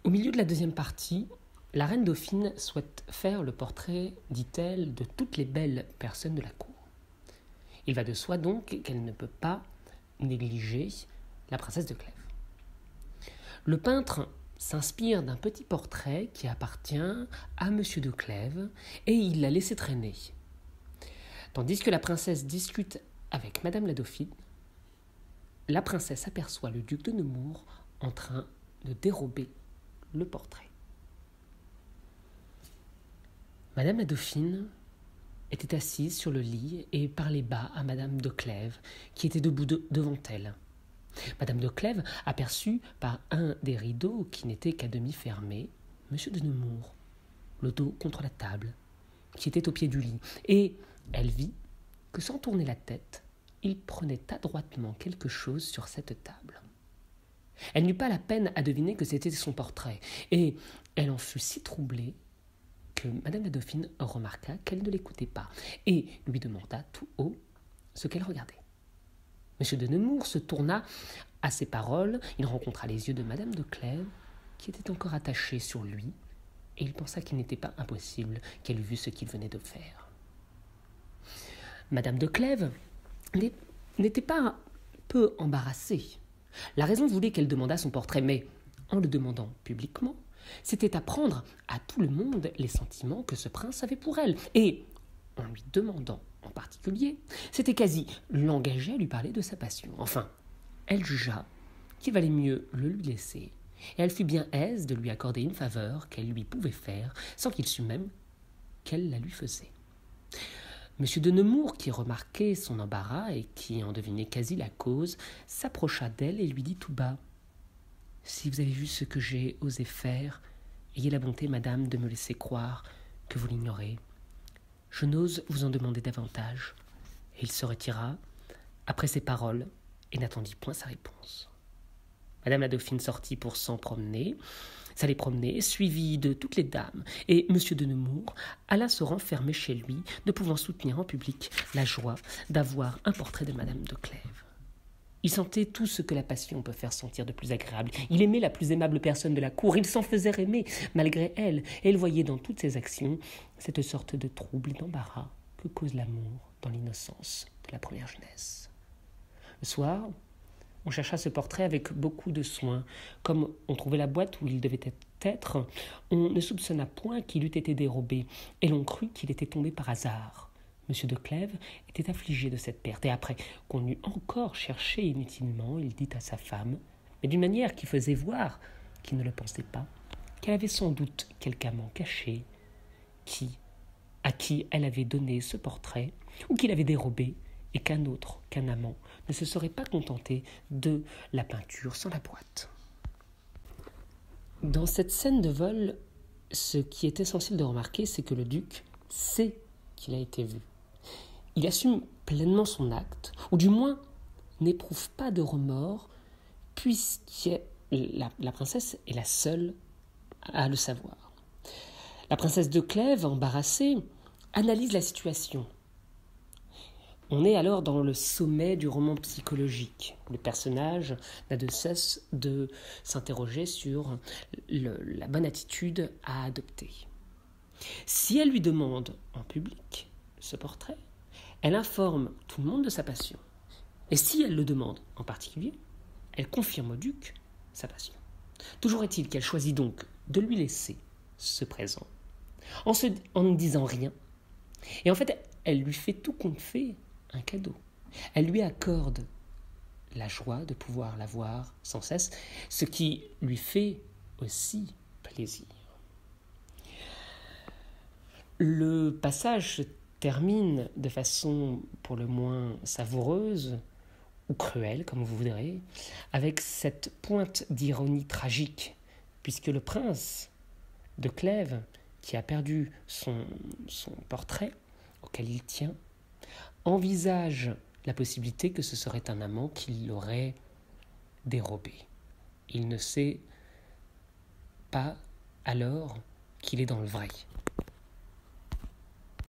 Au milieu de la deuxième partie, la reine Dauphine souhaite faire le portrait, dit-elle, de toutes les belles personnes de la cour. Il va de soi donc qu'elle ne peut pas négliger la princesse de Clèves. Le peintre s'inspire d'un petit portrait qui appartient à Monsieur de Clèves et il l'a laissé traîner. Tandis que la princesse discute avec Madame la Dauphine, la princesse aperçoit le duc de Nemours en train de dérober le portrait. Madame la Dauphine était assise sur le lit et parlait bas à Madame de Clèves, qui était debout devant elle. Madame de Clèves aperçut par un des rideaux qui n'était qu'à demi fermé Monsieur de Nemours, le dos contre la table, qui était au pied du lit, et elle vit que sans tourner la tête, il prenait adroitement quelque chose sur cette table. Elle n'eut pas la peine à deviner que c'était son portrait, et elle en fut si troublée que Madame la Dauphine remarqua qu'elle ne l'écoutait pas, et lui demanda tout haut ce qu'elle regardait. Monsieur de Nemours se tourna à ces paroles, il rencontra les yeux de Madame de Clèves, qui étaient encore attachés sur lui, et il pensa qu'il n'était pas impossible qu'elle eût vu ce qu'il venait de faire. Madame de Clèves n'était pas peu embarrassée. La raison voulait qu'elle demandât son portrait, mais en le demandant publiquement, c'était apprendre à tout le monde les sentiments que ce prince avait pour elle, et en lui demandant en particulier, c'était quasi l'engager à lui parler de sa passion. Enfin, elle jugea qu'il valait mieux le lui laisser, et elle fut bien aise de lui accorder une faveur qu'elle lui pouvait faire, sans qu'il sût même qu'elle la lui faisait. Monsieur de Nemours, qui remarquait son embarras et qui en devinait quasi la cause, s'approcha d'elle et lui dit tout bas : « Si vous avez vu ce que j'ai osé faire, ayez la bonté, madame, de me laisser croire que vous l'ignorez. Je n'ose vous en demander davantage. » Et il se retira après ces paroles et n'attendit point sa réponse. Madame la Dauphine sortit pour s'aller promener, suivie de toutes les dames, et Monsieur de Nemours alla se renfermer chez lui, ne pouvant soutenir en public la joie d'avoir un portrait de Madame de Clèves. Il sentait tout ce que la passion peut faire sentir de plus agréable. Il aimait la plus aimable personne de la cour, il s'en faisait aimer malgré elle, et il voyait dans toutes ses actions cette sorte de trouble et d'embarras que cause l'amour dans l'innocence de la première jeunesse. Le soir, on chercha ce portrait avec beaucoup de soin. Comme on trouvait la boîte où il devait être, on ne soupçonna point qu'il eût été dérobé, et l'on crut qu'il était tombé par hasard. Monsieur de Clèves était affligé de cette perte, et après qu'on eut encore cherché inutilement, il dit à sa femme, mais d'une manière qui faisait voir qu'il ne le pensait pas, qu'elle avait sans doute quelque amant caché, à qui elle avait donné ce portrait, ou qu'il avait dérobé, et qu'un amant, ne se serait pas contenté de la peinture sans la boîte. Dans cette scène de vol, ce qui est essentiel de remarquer, c'est que le duc sait qu'il a été vu. Il assume pleinement son acte, ou du moins n'éprouve pas de remords, puisque la princesse est la seule à le savoir. La princesse de Clèves, embarrassée, analyse la situation. On est alors dans le sommet du roman psychologique. Le personnage n'a de cesse de s'interroger sur la bonne attitude à adopter. Si elle lui demande en public ce portrait, elle informe tout le monde de sa passion. Et si elle le demande en particulier, elle confirme au duc sa passion. Toujours est-il qu'elle choisit donc de lui laisser ce présent, en ne disant rien. Et en fait, elle lui fait tout compte fait un cadeau. Elle lui accorde la joie de pouvoir la voir sans cesse, ce qui lui fait aussi plaisir. Le passage se termine de façon pour le moins savoureuse, ou cruelle, comme vous voudrez, avec cette pointe d'ironie tragique, puisque le prince de Clèves, qui a perdu son portrait auquel il tient, envisage la possibilité que ce serait un amant qui l'aurait dérobé. Il ne sait pas alors qu'il est dans le vrai.